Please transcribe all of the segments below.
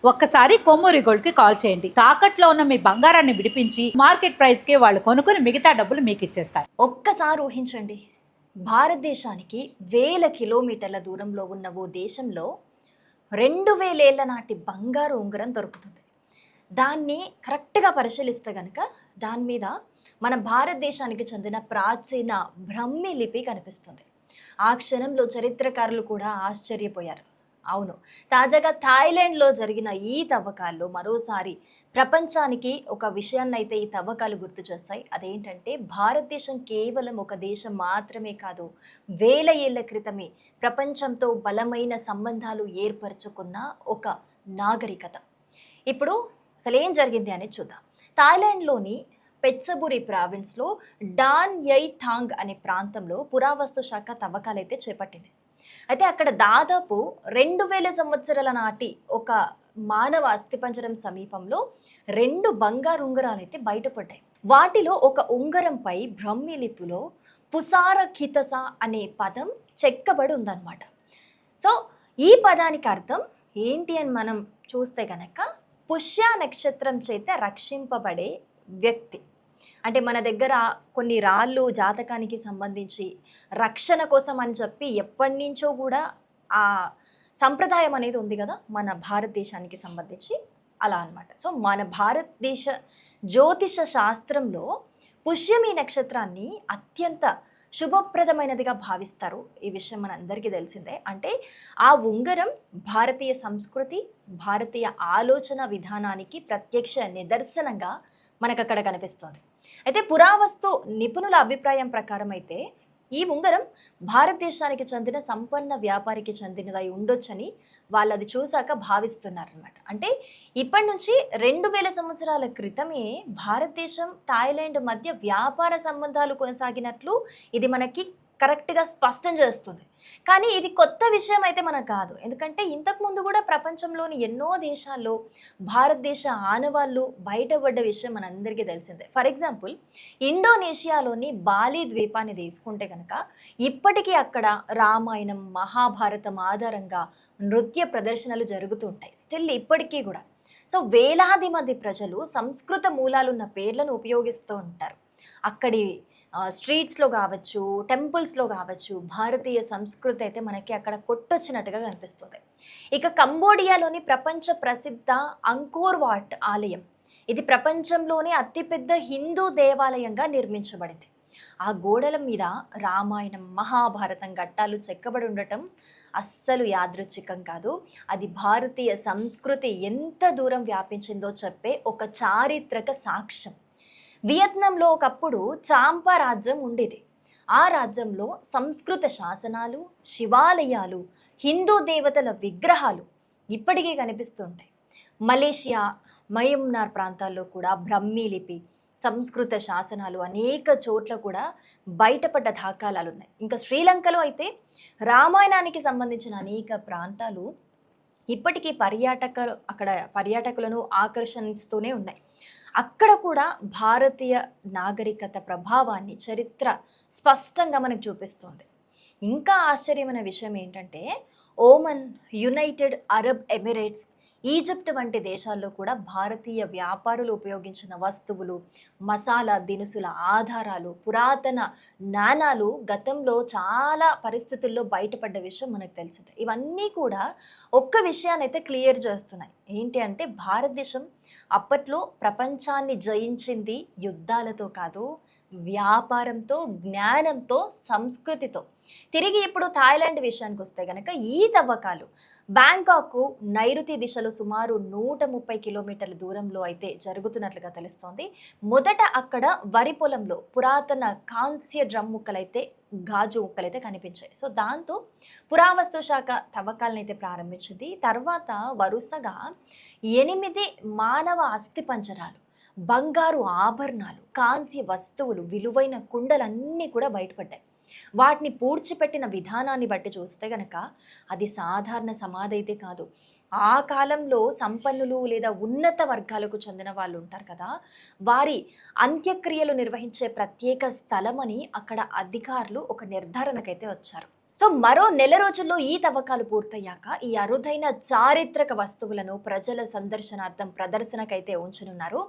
ఒక్కసారి కొమ్మూరి గోల్డ్ కి కాల్ చేయండి. తాకట్లో ఉన్న మీ బంగారాన్ని విడిపించి మార్కెట్ ప్రైస్ కి వాళ్ళు కొనుక్కుని మిగతా డబ్బులు మీకు ఇచ్చేస్తారు. ఒక్కసారి ఊహించండి, భారతదేశానికి వేల కిలోమీటర్ల దూరంలో ఉన్న ఓ దేశంలో 2000 ఏళ్ల నాటి బంగారు ఉంగరం దొరుకుతుంది. దాన్ని కరెక్ట్గా పరిశీలిస్తే కనుక దాని మీద మన భారతదేశానికి చెందిన ప్రాచీన బ్రహ్మి లిపి కనిపిస్తుంది. ఆ క్షణంలో చరిత్రకారులు కూడా ఆశ్చర్యపోయారు. అవును, తాజాగా థాయిలాండ్లో జరిగిన ఈ తవ్వకాల్లో మరోసారి ప్రపంచానికి ఒక విషయాన్నైతే ఈ తవ్వకాలు గుర్తు చేస్తాయి. అదేంటంటే భారతదేశం కేవలం ఒక దేశం మాత్రమే కాదు, వేల ఏళ్ల క్రితమే ప్రపంచంతో బలమైన సంబంధాలు ఏర్పరచుకున్న ఒక నాగరికత. ఇప్పుడు అసలు ఏం జరిగింది అనేది చూద్దాం. థాయిలాండ్లోని పెట్సబురి ప్రావిన్స్లో డాన్ యై థాంగ్ అనే ప్రాంతంలో పురావస్తు శాఖ తవ్వకాలైతే చేపట్టింది. అయితే అక్కడ దాదాపు 2000 సంవత్సరాల నాటి ఒక మానవ అస్థిపంజరం సమీపంలో 2 బంగారు ఉంగరాలు అయితే బయటపడ్డాయి. వాటిలో ఒక ఉంగరంపై బ్రహ్మి లిపిలో పుసారఖితస అనే పదం చెక్కబడి ఉందన్నమాట. సో ఈ పదానికి అర్థం ఏంటి అని మనం చూస్తే గనక పుష్య నక్షత్రం చేత రక్షింపబడే వ్యక్తి. అంటే మన దగ్గర కొన్ని రాళ్ళు జాతకానికి సంబంధించి రక్షణ కోసం అని చెప్పి ఎప్పటి నుంచో కూడా ఆ సంప్రదాయం అనేది ఉంది కదా మన భారతదేశానికి సంబంధించి, అలా అన్నమాట. సో మన భారతదేశ జ్యోతిష శాస్త్రంలో పుష్యమి నక్షత్రాన్ని అత్యంత శుభప్రదమైనదిగా భావిస్తారు. ఈ విషయం మన అందరికీ తెలిసిందే. అంటే ఆ ఉంగరం భారతీయ సంస్కృతి, భారతీయ ఆలోచన విధానానికి ప్రత్యక్ష నిదర్శనంగా మనకు అక్కడ కనిపిస్తుంది. అయితే పురావస్తు నిపుణుల అభిప్రాయం ప్రకారం అయితే ఈ ఉంగరం భారతదేశానికి చెందిన సంపన్న వ్యాపారికి చెందినదై ఉండొచ్చని వాళ్ళు అది చూశాక భావిస్తున్నారనమాట. అంటే ఇప్పటి నుంచి 2000 సంవత్సరాల క్రితమే భారతదేశం థాయిలాండ్ మధ్య వ్యాపార సంబంధాలు కొనసాగినట్లు ఇది మనకి కరెక్ట్గా స్పష్టం చేస్తుంది. కానీ ఇది కొత్త విషయం అయితే మనకు కాదు. ఎందుకంటే ఇంతకుముందు కూడా ప్రపంచంలోని ఎన్నో దేశాల్లో భారతదేశ ఆనవాళ్ళు బయటపడ్డ విషయం మనందరికీ తెలిసిందే. ఫర్ ఎగ్జాంపుల్, ఇండోనేషియాలోని బాలి ద్వీపాన్ని తీసుకుంటే కనుక ఇప్పటికీ అక్కడ రామాయణం, మహాభారతం ఆధారంగా నృత్య ప్రదర్శనలు జరుగుతూ ఉంటాయి. స్టిల్ ఇప్పటికీ కూడా. సో వేలాది మంది ప్రజలు సంస్కృత మూలాలున్న పేర్లను ఉపయోగిస్తూ ఉంటారు. అక్కడి స్ట్రీట్స్లో కావచ్చు, టెంపుల్స్లో కావచ్చు, భారతీయ సంస్కృతి అయితే మనకి అక్కడ కొట్టొచ్చినట్టుగా కనిపిస్తుంది. ఇక కంబోడియాలోని ప్రపంచ ప్రసిద్ధ అంకోర్ వాట్ ఆలయం, ఇది ప్రపంచంలోనే అతిపెద్ద హిందూ దేవాలయంగా నిర్మించబడింది. ఆ గోడల మీద రామాయణం, మహాభారతం ఘట్టాలు చెక్కబడి ఉండటం అస్సలు యాదృచ్ఛికం కాదు. అది భారతీయ సంస్కృతి ఎంత దూరం వ్యాపించిందో చెప్పే ఒక చారిత్రక సాక్ష్యం. వియత్నంలో ఒకప్పుడు చాంపా రాజ్యం ఉండేది. ఆ రాజ్యంలో సంస్కృత శాసనాలు, శివాలయాలు, హిందూ దేవతల విగ్రహాలు ఇప్పటికీ కనిపిస్తుంటాయి. మలేషియా, మయన్మార్ ప్రాంతాల్లో కూడా బ్రహ్మీ లిపి, సంస్కృత శాసనాలు అనేక చోట్ల కూడా బయటపడ్డ దాఖలాలు ఉన్నాయి. ఇంకా శ్రీలంకలో అయితే రామాయణానికి సంబంధించిన అనేక ప్రాంతాలు ఇప్పటికీ పర్యాటకులను ఆకర్షిస్తూనే ఉన్నాయి. అక్కడ కూడా భారతీయ నాగరికత ప్రభావాన్ని చరిత్ర స్పష్టంగా మనకు చూపిస్తోంది. ఇంకా ఆశ్చర్యమైన విషయం ఏంటంటే ఓమన్, యునైటెడ్ అరబ్ ఎమిరేట్స్, ఈజిప్ట్ వంటి దేశాల్లో కూడా భారతీయ వ్యాపారులు ఉపయోగించిన వస్తువులు, మసాలా దినుసుల ఆధారాలు, పురాతన నాణాలు గతంలో చాలా పరిస్థితుల్లో బయటపడ్డ విషయం మనకు తెలిసిందే. ఇవన్నీ కూడా ఒక్క విషయాన్ని అయితే క్లియర్ చేస్తున్నాయి. ఏంటి అంటే భారతదేశం అప్పట్లో ప్రపంచాన్ని జయించింది యుద్ధాలతో కాదు, వ్యాపారంతో, జ్ఞానంతో, సంస్కృతితో. తిరిగి ఇప్పుడు థాయిలాండ్ విషయానికి వస్తే కనుక ఈ తవ్వకాలు బ్యాంకాక్ నైరుతి దిశలో సుమారు 130 కిలోమీటర్ల దూరంలో అయితే జరుగుతున్నట్లుగా తెలుస్తోంది. మొదట అక్కడ వరి పొలంలో పురాతన కాంస్య డ్రమ్ ముక్కలైతే, గాజు ముక్కలైతే కనిపించాయి. సో దాంతో పురావస్తు శాఖ తవ్వకాలను అయితే ప్రారంభించింది. తర్వాత వరుసగా 8 మానవ అస్థి పంజరాలు, బంగారు ఆభరణాలు, కాంస్య వస్తువులు, విలువైన కుండలన్నీ కూడా బయటపడ్డాయి. వాటిని పూడ్చిపెట్టిన విధానాన్ని బట్టి చూస్తే గనక అది సాధారణ సమాధి అయితే కాదు. ఆ కాలంలో సంపన్నులు లేదా ఉన్నత వర్గాలకు చెందిన వాళ్ళు ఉంటారు కదా, వారి అంత్యక్రియలు నిర్వహించే ప్రత్యేక స్థలం అని అక్కడ అధికారులు ఒక నిర్ధారణకైతే వచ్చారు. సో మరో నెల రోజుల్లో ఈ తవ్వకాలు పూర్తయ్యాక ఈ అరుదైన చారిత్రక వస్తువులను ప్రజల సందర్శనార్థం ప్రదర్శనకైతే ఉంచనున్నారు.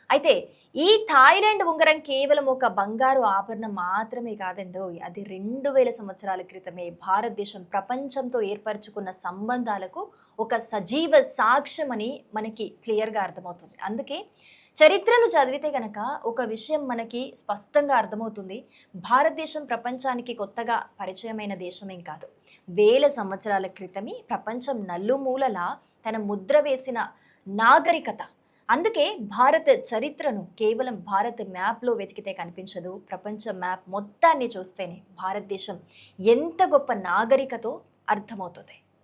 అయితే ఈ థాయిలాండ్ ఉంగరం కేవలం ఒక బంగారు ఆభరణం మాత్రమే కాదండోయ్. అది 2000 సంవత్సరాల క్రితమే భారతదేశం ప్రపంచంతో ఏర్పరచుకున్న సంబంధాలకు ఒక సజీవ సాక్ష్యం అని మనకి క్లియర్‌గా అర్థమవుతుంది. అందుకే చరిత్రను చదివితే గనక ఒక విషయం మనకి స్పష్టంగా అర్థమవుతుంది. భారతదేశం ప్రపంచానికి కొత్తగా పరిచయమైన దేశమేం కాదు. వేల సంవత్సరాల క్రితమే ప్రపంచం నలుమూలలా తన ముద్ర వేసిన నాగరికత. అందుకే భారత చరిత్రను కేవలం భారత్ మ్యాప్‌లో వెతికితే కనిపించదు. ప్రపంచ మ్యాప్ మొత్తాన్ని చూస్తేనే భారతదేశం ఎంత గొప్ప నాగరికతో అర్థమవుతుంది.